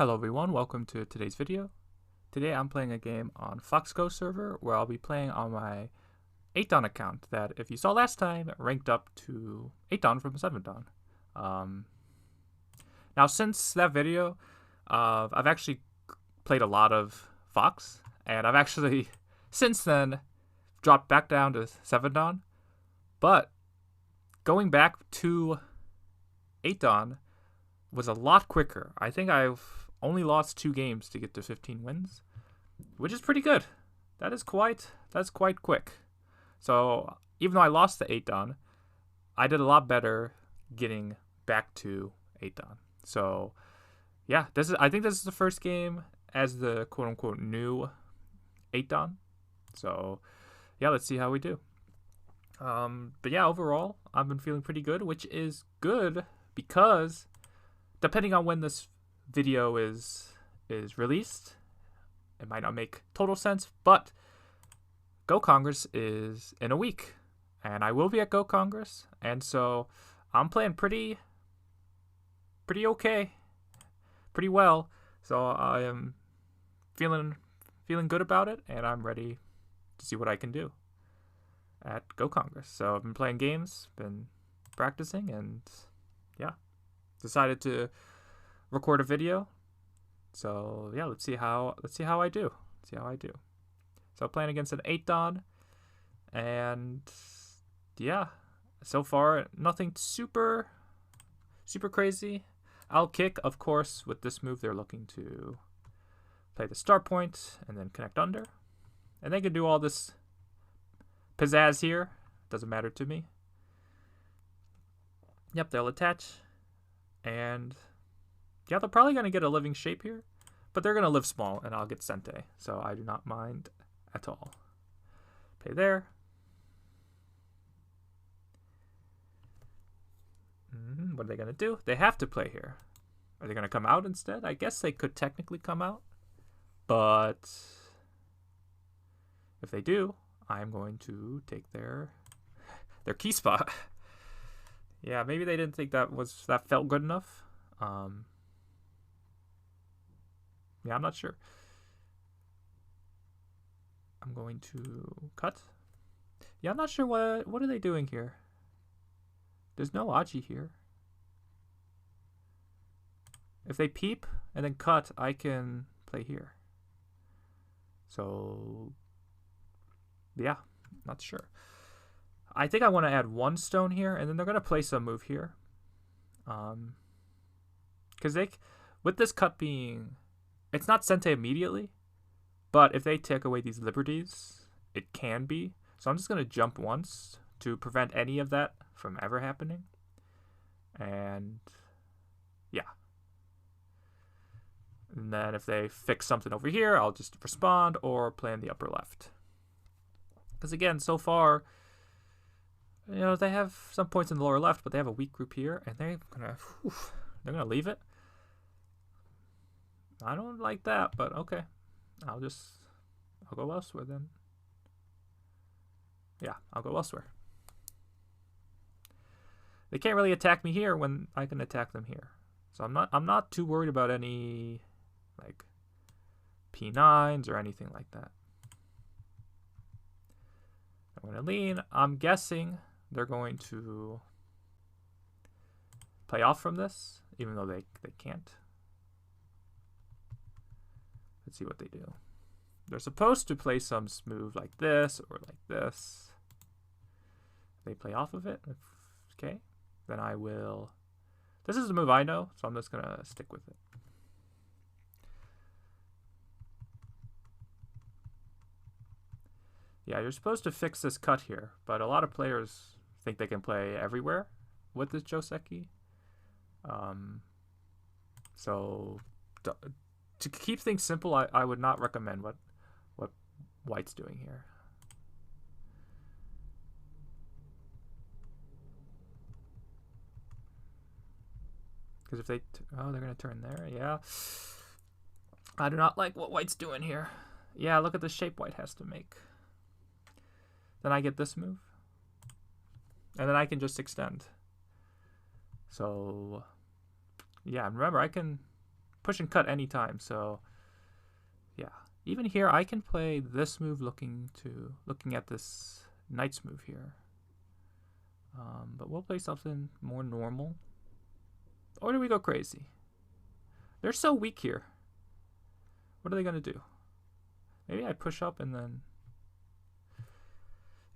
Hello everyone, welcome to today's video. Today I'm playing a game on FoxGo server where I'll be playing on my 8 Dan account that, if you saw last time, ranked up to 8 Dan from 7 Dan. Now since that video, I've actually played a lot of Fox, and I've actually since then dropped back down to 7 Dan, but going back to 8 Dan was a lot quicker. I think I've only lost 2 games to get to 15 wins, which is pretty good. That's quite quick. So even though I lost the 8 Dan, I did a lot better getting back to 8 Dan. So yeah, I think this is the first game as the quote unquote new 8 Dan. So yeah, let's see how we do. But yeah, overall I've been feeling pretty good, which is good because depending on when this video is released, it might not make total sense, but Go Congress is in a week, and I will be at Go Congress, and so I'm playing pretty okay, pretty well. So I am feeling good about it, and I'm ready to see what I can do at Go Congress. So I've been playing games, been practicing, and yeah, decided to record a video. So yeah, let's see how I do. So playing against an 8 Dan, and yeah, so far nothing super crazy. I'll kick, of course. With this move, they're looking to play the start point and then connect under, and they can do all this pizzazz here. Doesn't matter to me. Yep, they'll attach, and yeah, they're probably going to get a living shape here, but they're going to live small, and I'll get Sente, so I do not mind at all. Play there. What are they going to do? They have to play here. Are they going to come out instead? I guess they could technically come out, but if they do, I'm going to take their key spot. Yeah, maybe they didn't think that felt good enough. Yeah, I'm not sure. I'm going to cut. Yeah, I'm not sure what are they doing here. There's no Aji here. If they peep and then cut, I can play here. So yeah, not sure. I think I want to add 1 stone here, and then they're going to play some move here. Because with this cut being, it's not Sente immediately, but if they take away these liberties, it can be. So I'm just going to jump once to prevent any of that from ever happening. And yeah. And then if they fix something over here, I'll just respond or play in the upper left. Because again, so far, you know, they have some points in the lower left, but they have a weak group here, and they're gonna leave it. I don't like that, but okay. I'll go elsewhere then. Yeah, I'll go elsewhere. They can't really attack me here when I can attack them here. So I'm not too worried about any like P9s or anything like that. I'm gonna lean. I'm guessing they're going to play off from this, even though they can't. Let's see what they do. They're supposed to play some smooth like this or like this. They play off of it. Okay. Then I will. This is the move I know, so I'm just going to stick with it. Yeah, you're supposed to fix this cut here, but a lot of players think they can play everywhere with this Joseki. So to keep things simple, I would not recommend what White's doing here. Because if they they're gonna turn there. Yeah, I do not like what White's doing here. Yeah, look at the shape White has to make. Then I get this move, and then I can just extend. So yeah, and remember I can push and cut anytime. So yeah, even here I can play this move looking at this knight's move here. But we'll play something more normal. Or do we go crazy? They're so weak here. What are they going to do? Maybe I push up and then...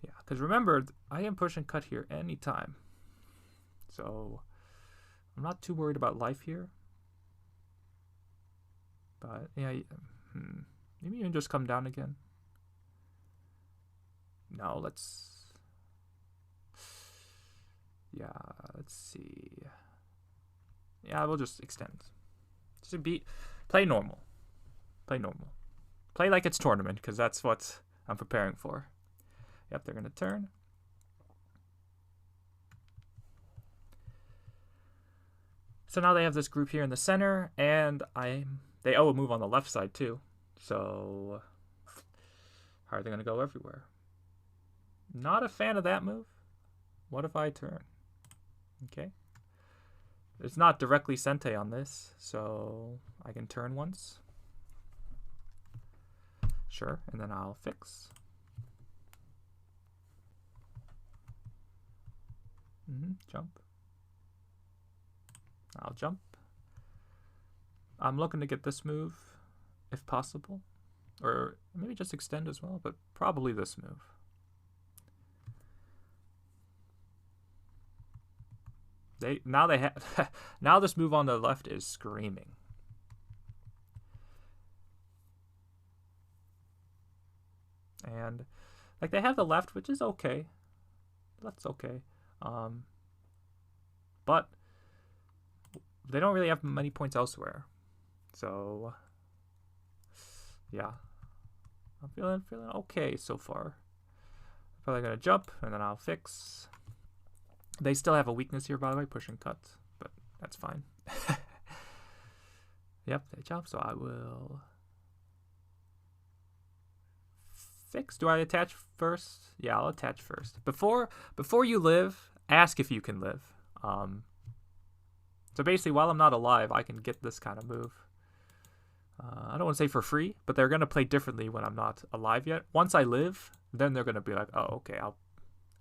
Yeah, because remember, I can push and cut here anytime. So I'm not too worried about life here. But yeah, maybe even just come down again. No, let's... Yeah, let's see. Yeah, we'll just extend. Just play normal. Play normal. Play like it's tournament, because that's what I'm preparing for. Yep, they're going to turn. So now they have this group here in the center, and they owe a move on the left side too. So how are they going to go everywhere? Not a fan of that move. What if I turn? Okay. It's not directly sente on this, so I can turn once. Sure, and then I'll fix. Jump. I'll jump. I'm looking to get this move, if possible. Or maybe just extend as well, but probably this move. Now this move on the left is screaming. And like they have the left, which is okay. That's okay. But they don't really have many points elsewhere. So yeah. I'm feeling okay so far. Probably gonna jump and then I'll fix. They still have a weakness here, by the way, push and cut, but that's fine. Yep, they jump, so I will fix. Do I attach first? Yeah, I'll attach first. Before you live, ask if you can live. So basically, while I'm not alive, I can get this kind of move. I don't want to say for free, but they're going to play differently when I'm not alive yet. Once I live, then they're going to be like, oh, okay, I'll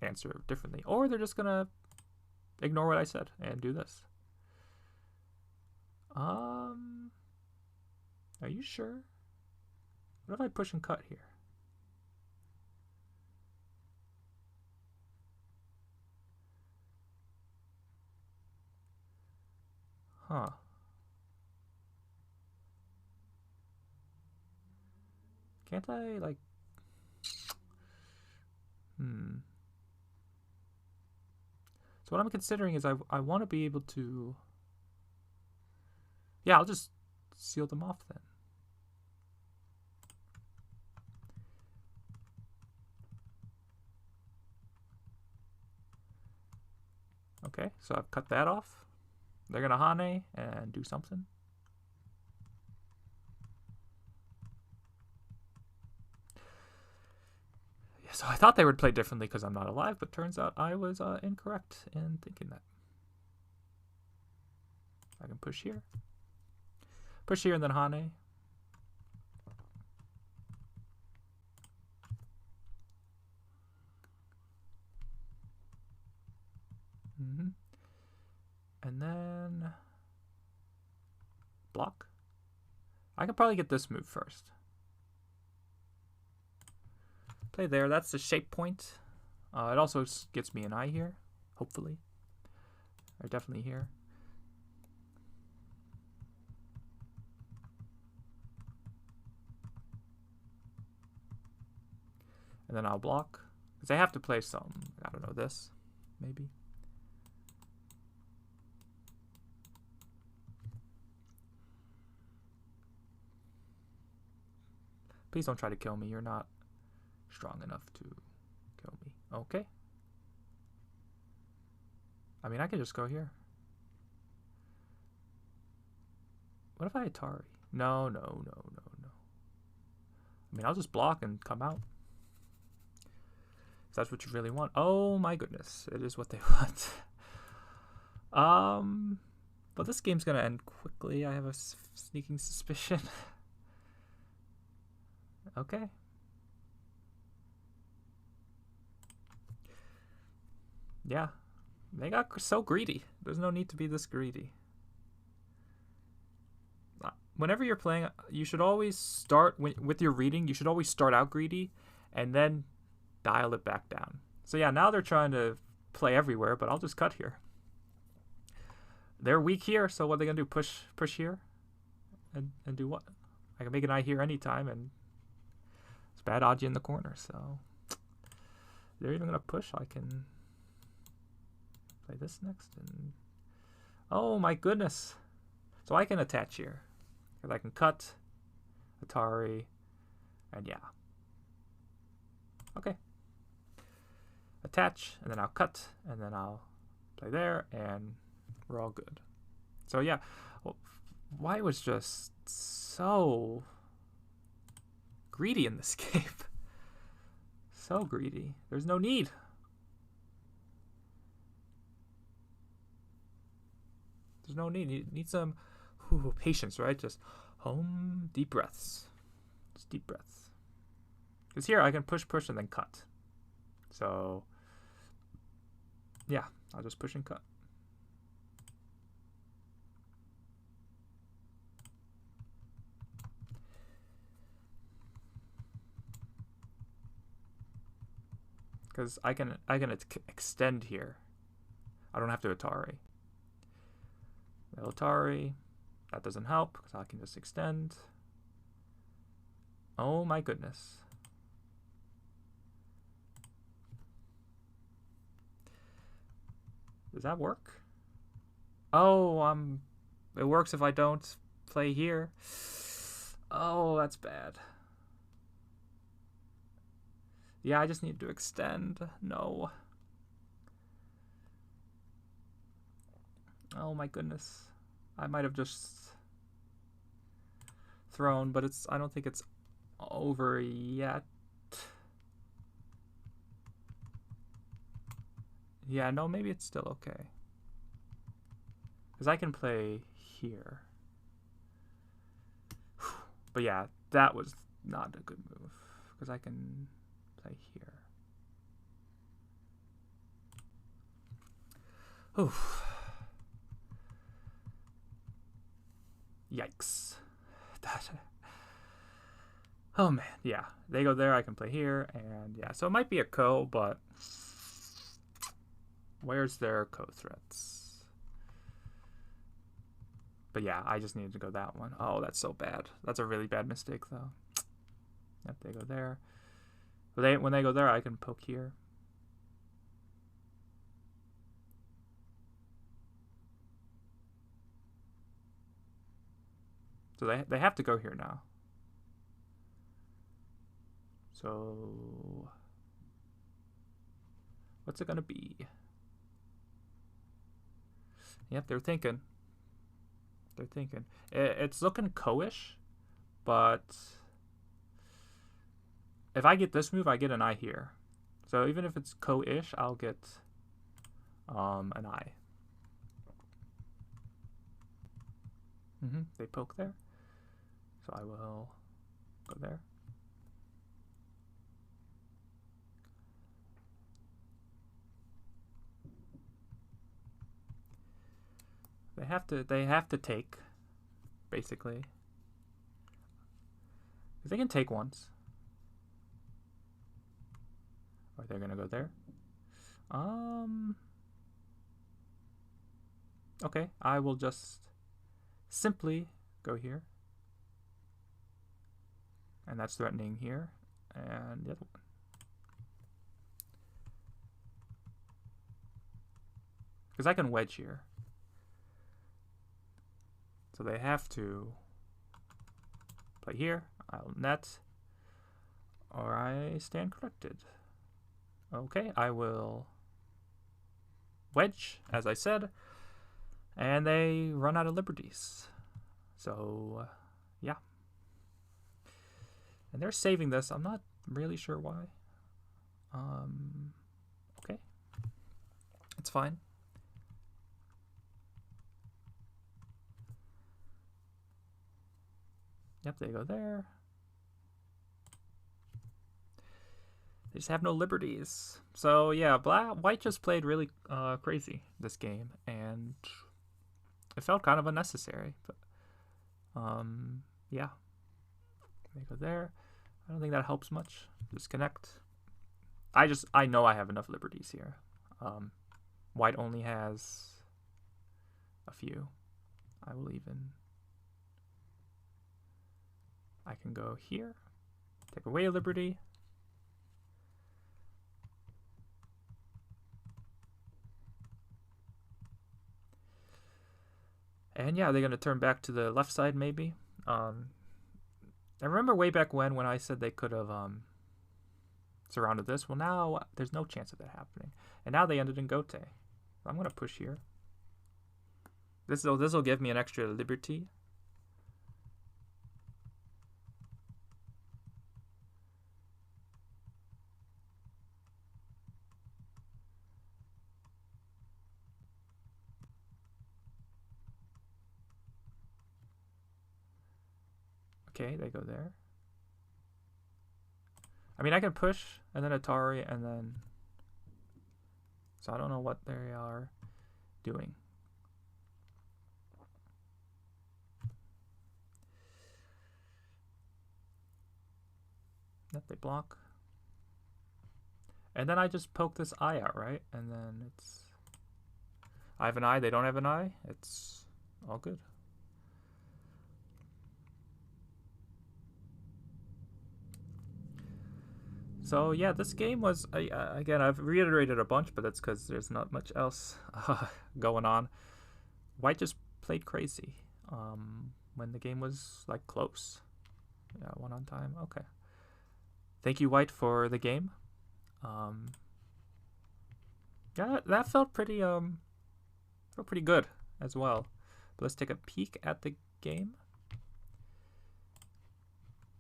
answer differently. Or they're just going to ignore what I said and do this. Are you sure? What if I push and cut here? Huh. Can't I, like... So what I'm considering is I want to be able to... Yeah, I'll just seal them off then. Okay, so I've cut that off. They're going to Hane and do something. Yeah, so I thought they would play differently because I'm not alive, but turns out I was incorrect in thinking that. I can push here. Push here and then Hane. And then block. I could probably get this move first. Play there. That's the shape point. It also gets me an eye here, hopefully. Or definitely here. And then I'll block. Because I have to play some, I don't know, this, maybe. Please don't try to kill me. You're not strong enough to kill me. Okay. I mean, I could just go here. What if I Atari? No. I mean, I'll just block and come out. If that's what you really want. Oh my goodness. It is what they want. But this game's gonna end quickly. I have a sneaking suspicion. Okay. Yeah. They got so greedy. There's no need to be this greedy. Whenever you're playing, you should always start with your reading. You should always start out greedy and then dial it back down. So yeah, now they're trying to play everywhere, but I'll just cut here. They're weak here, so what are they gonna do? Push here, and do what? I can make an eye here anytime, and it's bad Aji in the corner. So they're even gonna push. I can play this next, and oh my goodness! So I can attach here. I can cut, Atari, and yeah. Okay. Attach, and then I'll cut, and then I'll play there, and we're all good. So yeah, well, White was just so greedy in this game. So greedy. There's no need. There's no need. You need some patience, right? Just deep breaths. Just deep breaths. Because here I can push, and then cut. So, yeah, I'll just push and cut. Because I can extend here. I don't have to Atari. Atari. That doesn't help because I can just extend. Oh my goodness. Does that work? Oh, it works if I don't play here. Oh, that's bad. Yeah, I just need to extend. No. Oh my goodness. I might have just thrown, but I don't think it's over yet. Yeah, no, maybe it's still okay. Because I can play here. But yeah, that was not a good move. Because I can play here. Oof. Yikes. Oh man, yeah. They go there, I can play here, and yeah. So it might be a ko, but where's their ko threats? But yeah, I just needed to go that one. Oh, that's so bad. That's a really bad mistake, though. Yep, they go there. When they go there, I can poke here. So they have to go here now. So what's it gonna be? Yep, they're thinking. They're thinking. It's looking ko-ish, but if I get this move, I get an eye here. So even if it's ko-ish, I'll get an eye. They poke there. So I will go there. They have to take, basically. Because they can take once. Or they're gonna go there. Okay, I will just simply go here. And that's threatening here. And the other one. Because I can wedge here. So they have to play here. I'll net. Or I stand corrected. Okay, I will wedge, as I said. And they run out of liberties. So, yeah. And they're saving this. I'm not really sure why. Okay. It's fine. Yep, they go there. They just have no liberties. So yeah, white just played really crazy this game, and it felt kind of unnecessary. But yeah, they go there. I don't think that helps much. Disconnect. I know I have enough liberties here. White only has a few. I can go here, take away a liberty. And yeah, they're going to turn back to the left side maybe. I remember way back when I said they could have surrounded this. Well, now there's no chance of that happening. And now they ended in gote. I'm going to push here. This will give me an extra liberty. Okay, they go there. I mean, I can push, and then Atari, and then... So I don't know what they are doing. Yep, they block. And then I just poke this eye out, right? And then it's... I have an eye, they don't have an eye. It's all good. So yeah, this game was, again, I've reiterated a bunch, but that's because there's not much else going on. White just played crazy when the game was like close. Yeah, one on time. Okay. Thank you, White, for the game. Yeah, that felt pretty good as well. But let's take a peek at the game.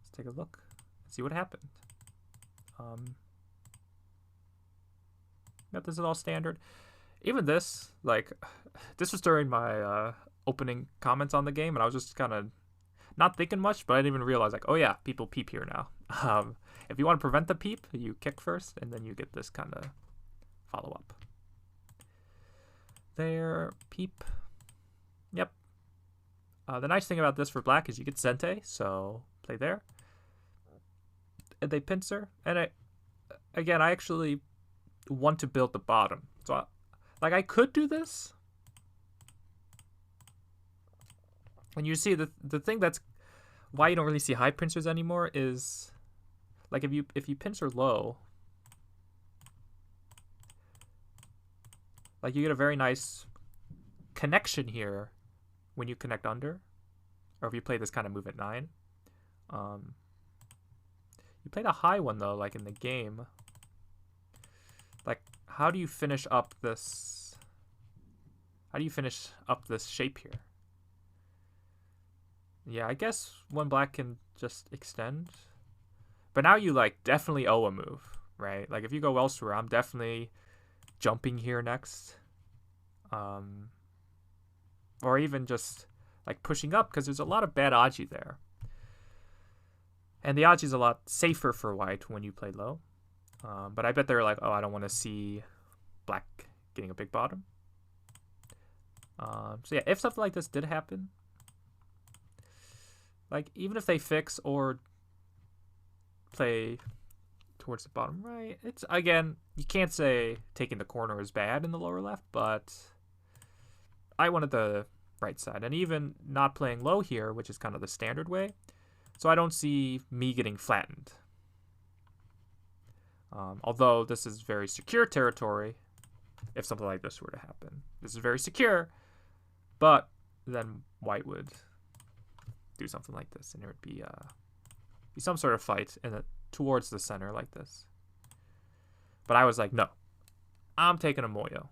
Let's take a look. See what happened. Yep, this is all standard. Even this, like, this was during my opening comments on the game, and I was just kind of not thinking much, but I didn't even realize, like, oh yeah, people peep here now. If you want to prevent the peep, you kick first, and then you get this kind of follow-up. There, peep. Yep. The nice thing about this for black is you get Zente, so play there. And they pincer, and I actually want to build the bottom. So, I could do this. And you see the thing that's why you don't really see high pincers anymore is, like, if you pincer low, like, you get a very nice connection here when you connect under, or if you play this kind of move at 9. You played a high one, though, like in the game. Like, how do you finish up this? How do you finish up this shape here? Yeah, I guess one black can just extend. But now you, like, definitely owe a move, right? Like, if you go elsewhere, I'm definitely jumping here next. Or even just, like, pushing up, because there's a lot of bad Aji there. And the Aji is a lot safer for white when you play low. But I bet they're like, oh, I don't want to see black getting a big bottom. So yeah, if something like this did happen, like, even if they fix or play towards the bottom right, it's, again, you can't say taking the corner is bad in the lower left, but I wanted the right side. And even not playing low here, which is kind of the standard way, so I don't see me getting flattened. Although this is very secure territory, if something like this were to happen. This is very secure, but then white would do something like this, and there would be some sort of fight towards the center like this. But I was like, no, I'm taking a Moyo.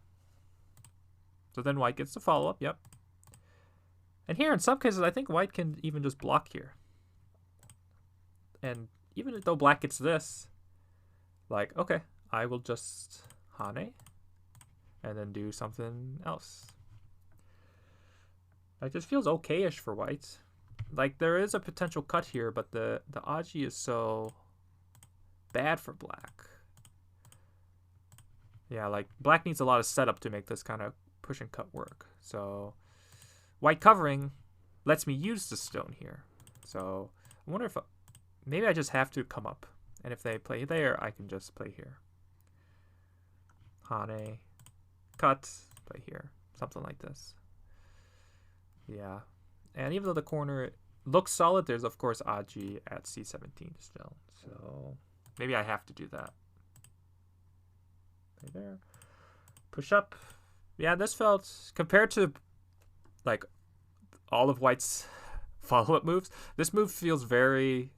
So then white gets the follow-up, yep. And here, in some cases, I think white can even just block here. And even though black gets this, like, okay, I will just Hane and then do something else. It just feels okay-ish for white. like there is a potential cut here, but the Aji is so bad for black. Yeah, like black needs a lot of setup to make this kind of push and cut work. So white covering lets me use the stone here. So I wonder if maybe I just have to come up, and if they play there, I can just play here. Hane, cut, play here, something like this. Yeah, and even though the corner looks solid, there's of course Aji at c17 still. So maybe I have to do that. Play there, push up. Yeah, this felt, compared to like all of white's follow-up moves, this move feels very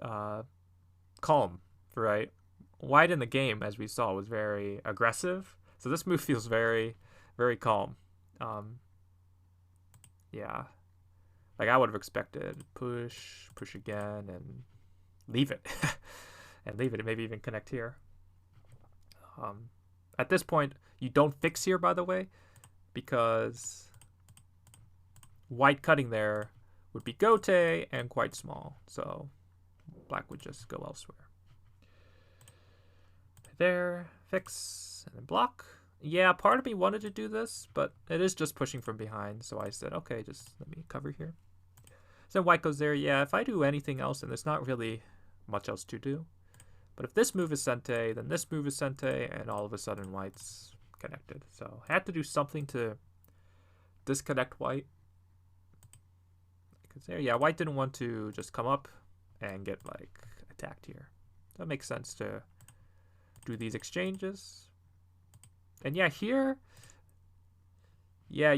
calm, right? White in the game, as we saw, was very aggressive, so this move feels very, very calm. Yeah, like I would have expected push again, and leave it, and maybe even connect here. At this point, you don't fix here, by the way, because white cutting there would be gote and quite small, so black would just go elsewhere. There, fix, and then block. Yeah, part of me wanted to do this, but it is just pushing from behind, so I said, okay, just let me cover here. So white goes there. Yeah, if I do anything else, then there's not really much else to do. But if this move is sente, then this move is sente, and all of a sudden white's connected. So I had to do something to disconnect white. Because there, yeah, white didn't want to just come up and get like attacked here. So it makes sense to do these exchanges. And yeah, here, yeah,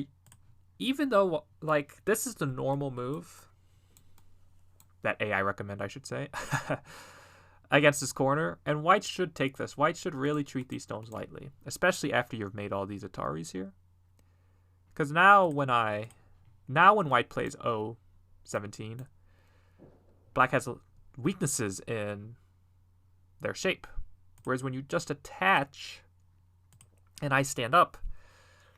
even though like this is the normal move that AI recommend, I should say, against this corner, and white should take this. White should really treat these stones lightly, especially after you've made all these Ataris here. Because now when white plays O17, black has weaknesses in their shape. Whereas when you just attach and I stand up,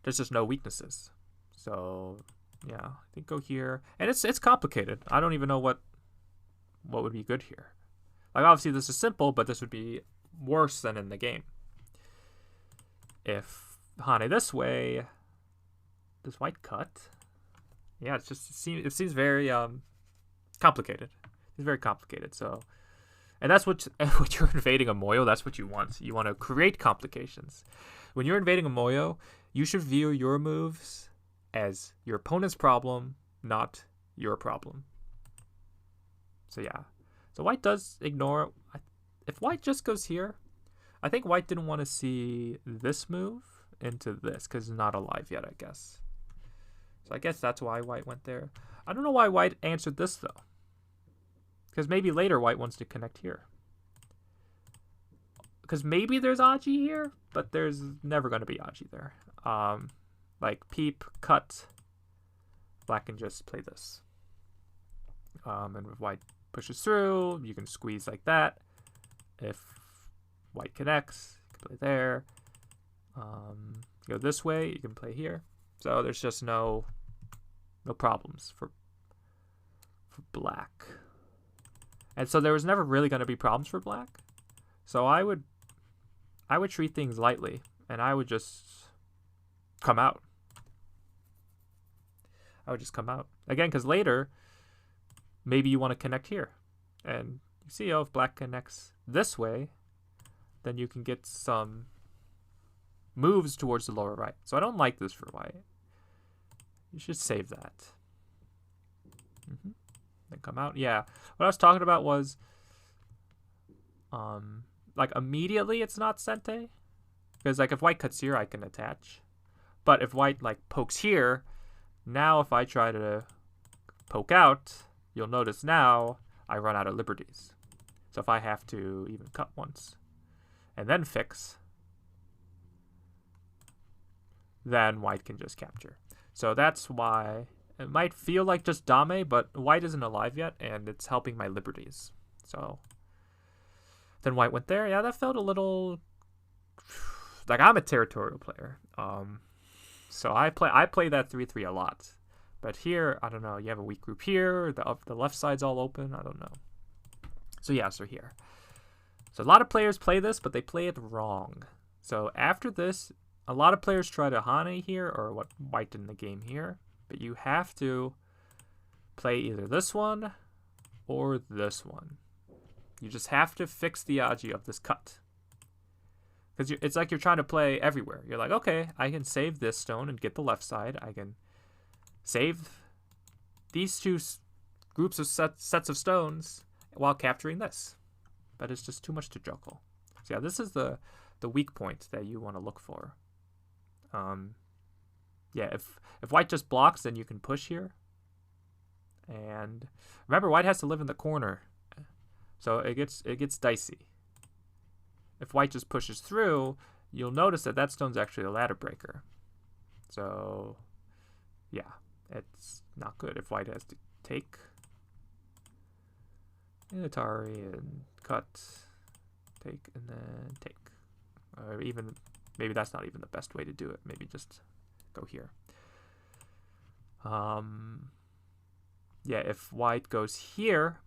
there's just no weaknesses. So yeah, I think go here. And it's complicated. I don't even know what would be good here. Like obviously this is simple, but this would be worse than in the game. If Hane this way, does white cut? Yeah, it seems very complicated. It's very complicated. So, and that's what when you're invading a moyo, that's what you want. You want to create complications. When you're invading a moyo, you should view your moves as your opponent's problem, not your problem. So yeah. So white does ignore. If white just goes here, I think white didn't want to see this move into this because it's not alive yet, I guess. So I guess that's why white went there. I don't know why white answered this though. Because maybe later white wants to connect here. Because maybe there's Aji here, but there's never going to be Aji there. Like peep, cut, black can just play this. And if white pushes through, you can squeeze like that. If white connects, you can play there. Go this way, you can play here. So there's just no problems for black. And so there was never really going to be problems for black. So I would treat things lightly, and I would just come out. I would just come out. Again, because later, maybe you want to connect here. And you see, if black connects this way, then you can get some moves towards the lower right. So I don't like this for white. You should save that. Then come out. Yeah. What I was talking about was, like immediately it's not sente. Because like if white cuts here, I can attach. But if white like pokes here, now if I try to poke out, you'll notice now I run out of liberties. So if I have to even cut once and then fix, then white can just capture. So that's why it might feel like just dame, but white isn't alive yet, and it's helping my liberties. So then white went there. Yeah, that felt a little like I'm a territorial player. So I play that 3-3 a lot. But here, I don't know, you have a weak group here, the left side's all open, I don't know. So yeah, so here. So a lot of players play this, but they play it wrong. So after this, a lot of players try to Hane here, or what white in the game here, but you have to play either this one or this one. You just have to fix the Aji of this cut. Because it's like you're trying to play everywhere. You're like, okay, I can save this stone and get the left side. I can save these two groups of sets of stones while capturing this. But it's just too much to juggle. So yeah, this is the weak point that you want to look for. Yeah, if white just blocks, then you can push here. And remember, white has to live in the corner. So it gets dicey. If white just pushes through, you'll notice that that stone's actually a ladder breaker. So, yeah, it's not good if white has to take Atari and cut, take, and then take. Or even, maybe that's not even the best way to do it. Maybe just go here. Yeah, if white goes here,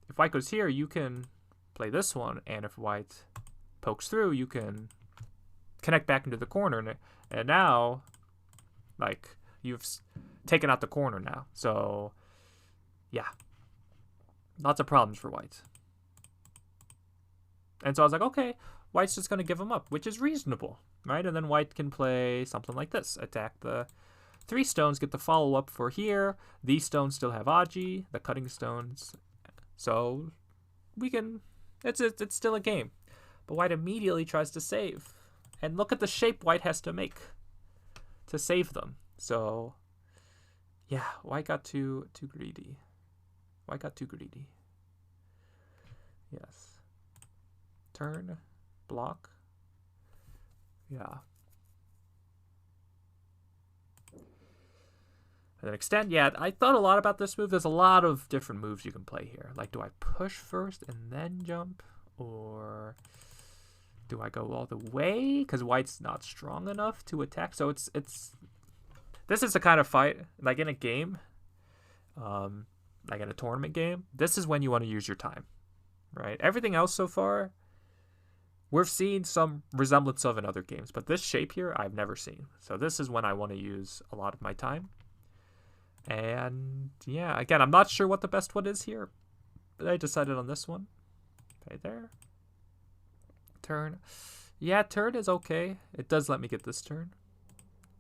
you can play this one, and if white pokes through, you can connect back into the corner, and now, like, you've taken out the corner now. So, yeah, lots of problems for white. And so I was like, okay, white's just going to give them up, which is reasonable, right? And then white can play something like this, attack the 3 stones, get the follow-up for here. These stones still have Aji, the cutting stones. So we can, it's still a game. But white immediately tries to save. And look at the shape white has to make to save them. So yeah, white got too greedy. White got too greedy. Yes. Turn, block. Yeah. And then extend. Yeah, I thought a lot about this move. There's a lot of different moves you can play here. Like, do I push first and then jump? Or do I go all the way? Because white's not strong enough to attack. So it's this is the kind of fight, like in a game, like in a tournament game, this is when you want to use your time, right? Everything else so far, we've seen some resemblance of in other games. But this shape here, I've never seen. So this is when I want to use a lot of my time. And yeah, again, I'm not sure what the best one is here, but I decided on this one. Right there. Turn. Yeah, turn is okay. It does let me get this turn.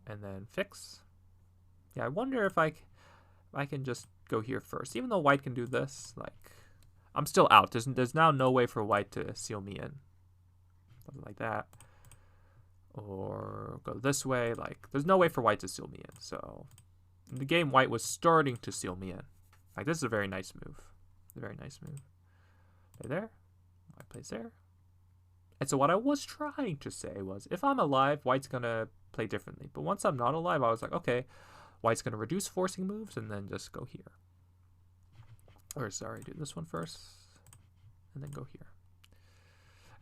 And then fix. Yeah, I wonder if I can just go here first. Even though white can do this, like, I'm still out. There's now no way for white to seal me in. Something like that. Or go this way. Like, there's no way for white to seal me in. So in the game, white was starting to seal me in. Like, this is a very nice move. A very nice move. Right there. White plays there. And so what I was trying to say was, if I'm alive, white's going to play differently. But once I'm not alive, I was like, okay, white's going to reduce forcing moves and then just go here. Or, sorry, do this one first. And then go here.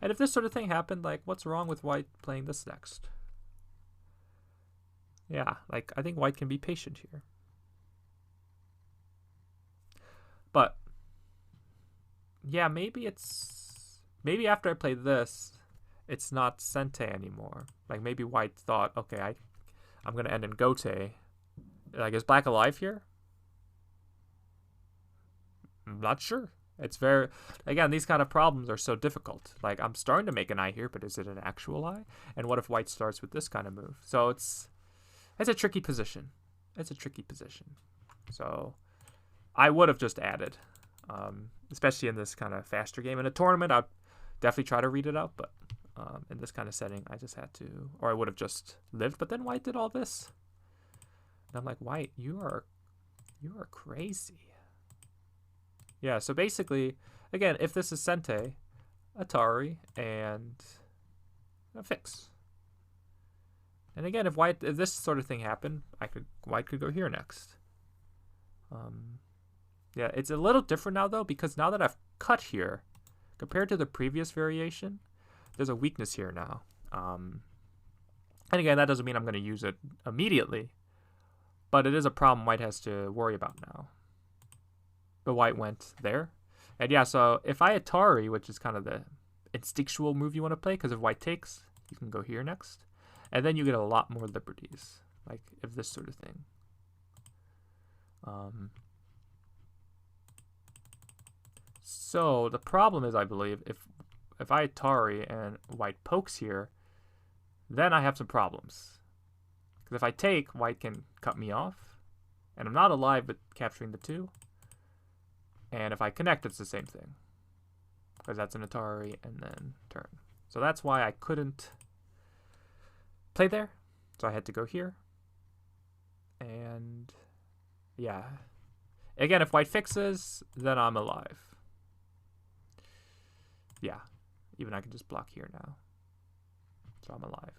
And if this sort of thing happened, like, what's wrong with white playing this next? Yeah, like, I think white can be patient here. But yeah, maybe after I play this, it's not Sente anymore. Like, maybe white thought, okay, I'm going to end in Gote. Like, is black alive here? I'm not sure. It's very, again, these kind of problems are so difficult. Like, I'm starting to make an eye here, but is it an actual eye? And what if white starts with this kind of move? So it's a tricky position. It's a tricky position. So I would have just added, especially in this kind of faster game. In a tournament, I'd definitely try to read it out, but in this kind of setting, I just had to, or I would have just lived. But then white did all this. And I'm like, white, you are crazy. Yeah, so basically, again, if this is Sente, Atari, and a fix. And again, if this sort of thing happened, white could go here next. Yeah, it's a little different now, though, because now that I've cut here, compared to the previous variation, there's a weakness here now. And again, that doesn't mean I'm going to use it immediately. But it is a problem white has to worry about now. But white went there. And yeah, so if I Atari, which is kind of the instinctual move you want to play, because if white takes, you can go here next. And then you get a lot more liberties, like if this sort of thing. So the problem is, I believe, if I Atari and white pokes here, then I have some problems. Because if I take, white can cut me off, and I'm not alive but capturing the 2. And if I connect, it's the same thing, because that's an Atari and then turn. So that's why I couldn't play there. So I had to go here. And yeah. Again, if white fixes, then I'm alive. Yeah. Even I can just block here now. So I'm alive.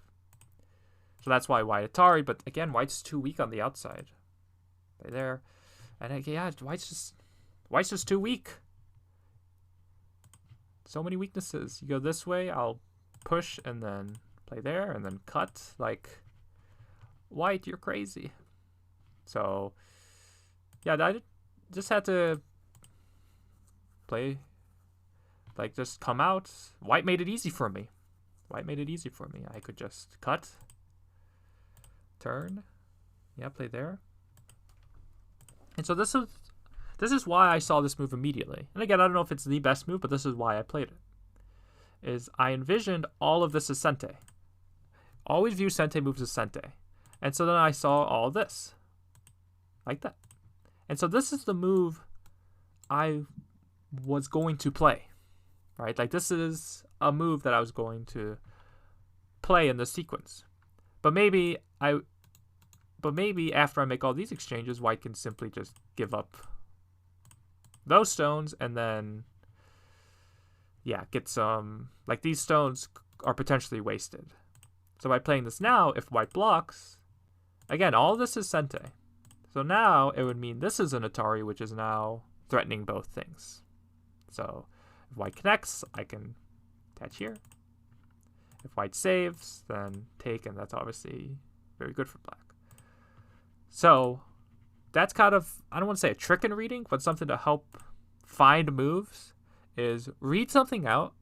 So that's why white Atari, but again, white's too weak on the outside. Play there. And yeah, white's just too weak. So many weaknesses. You go this way, I'll push and then play there and then cut. Like, white, you're crazy. So, yeah, I just had to play, like, just come out. White made it easy for me. White made it easy for me. I could just cut, turn, yeah, play there. And so this is why I saw this move immediately. And again, I don't know if it's the best move, but this is why I played it. Is I envisioned all of this as sente. Always view sente moves as sente. And so then I saw all this. Like that. And so this is the move I was going to play. Right? Like this is a move that I was going to play in the sequence. But maybe after I make all these exchanges, white can simply just give up those stones and then, yeah, get some, like these stones are potentially wasted. So by playing this now, if white blocks, again, all this is sente. So now it would mean this is an Atari, which is now threatening both things. So if white connects, I can attach here. If white saves, then take, and that's obviously very good for black. So that's kind of, I don't want to say a trick in reading, but something to help find moves is read something out.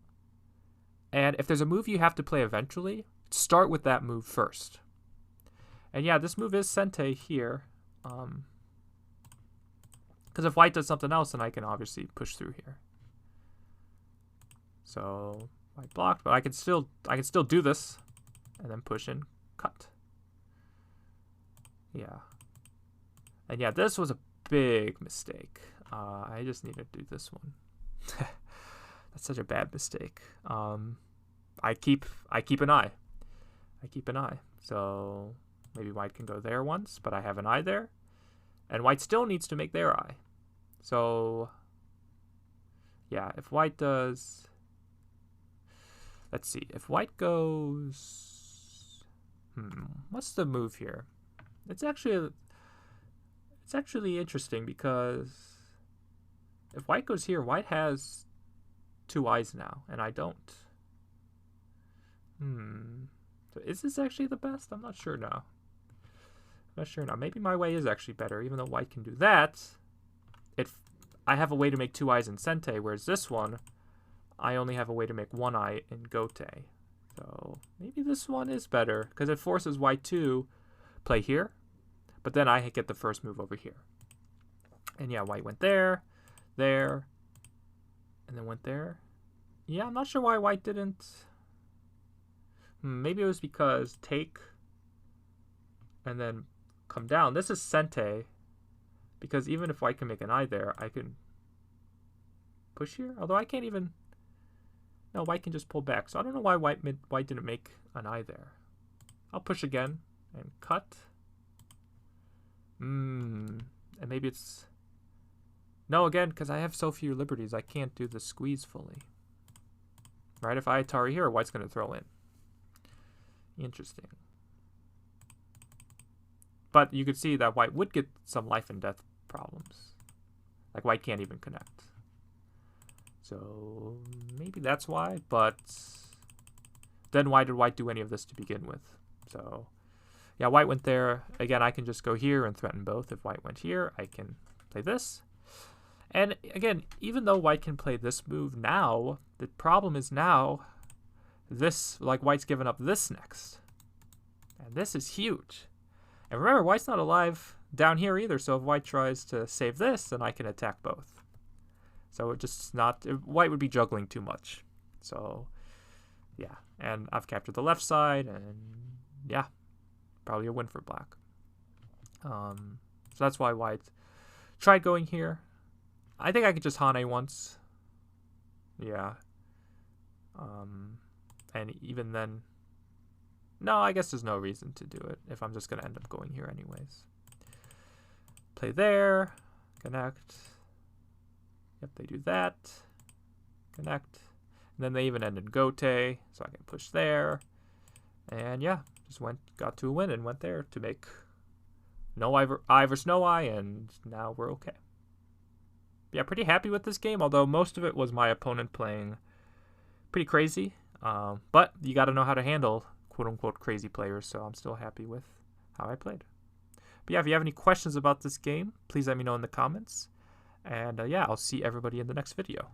And if there's a move you have to play eventually, start with that move first. And yeah, this move is sente here. Because if white does something else, then I can obviously push through here. So white blocked, but I can still do this and then push and cut. Yeah. And yeah, this was a big mistake. I just need to do this one. That's such a bad mistake. I keep an eye. So maybe white can go there once, but I have an eye there. And white still needs to make their eye. So yeah, if white does, let's see, if white goes, what's the move here? It's actually interesting because if white goes here, white has 2 eyes now, and I don't. So is this actually the best? I'm not sure now. Maybe my way is actually better, even though white can do that. I have a way to make 2 eyes in sente, whereas this one, I only have a way to make 1 eye in gote. So maybe this one is better, because it forces white to play here, but then I get the first move over here. And yeah, white went there, and then went there. Yeah, I'm not sure why white didn't. Maybe it was because take and then come down. This is sente, because even if white can make an eye there, I can push here. Although I can't even. No, white can just pull back. So I don't know why white didn't make an eye there. I'll push again and cut. And maybe it's. No, again, because I have so few liberties, I can't do the squeeze fully. Right? If I Atari here, white's going to throw in. Interesting. But you could see that white would get some life and death problems. Like white can't even connect. So maybe that's why. But then why did white do any of this to begin with? So Yeah, white went there. Again, I can just go here and threaten both. If white went here, I can play this. And again, even though white can play this move now, the problem is now this, like white's given up this next. And this is huge. And remember, white's not alive down here either, so if white tries to save this, then I can attack both. So it just not, white would be juggling too much. So yeah, and I've captured the left side, and yeah, probably a win for black. So that's why white tried going here. I think I could just Hane once. Yeah. And even then, no, I guess there's no reason to do it if I'm just going to end up going here anyways. Play there, connect. Yep, they do that. Connect. And then they even end in Gote, so I can push there. And yeah, just got to a win and went there to make no eye versus no eye, and now we're okay. Yeah, pretty happy with this game, although most of it was my opponent playing pretty crazy. But you got to know how to handle quote-unquote crazy players, so I'm still happy with how I played. But yeah, if you have any questions about this game, please let me know in the comments. And yeah, I'll see everybody in the next video.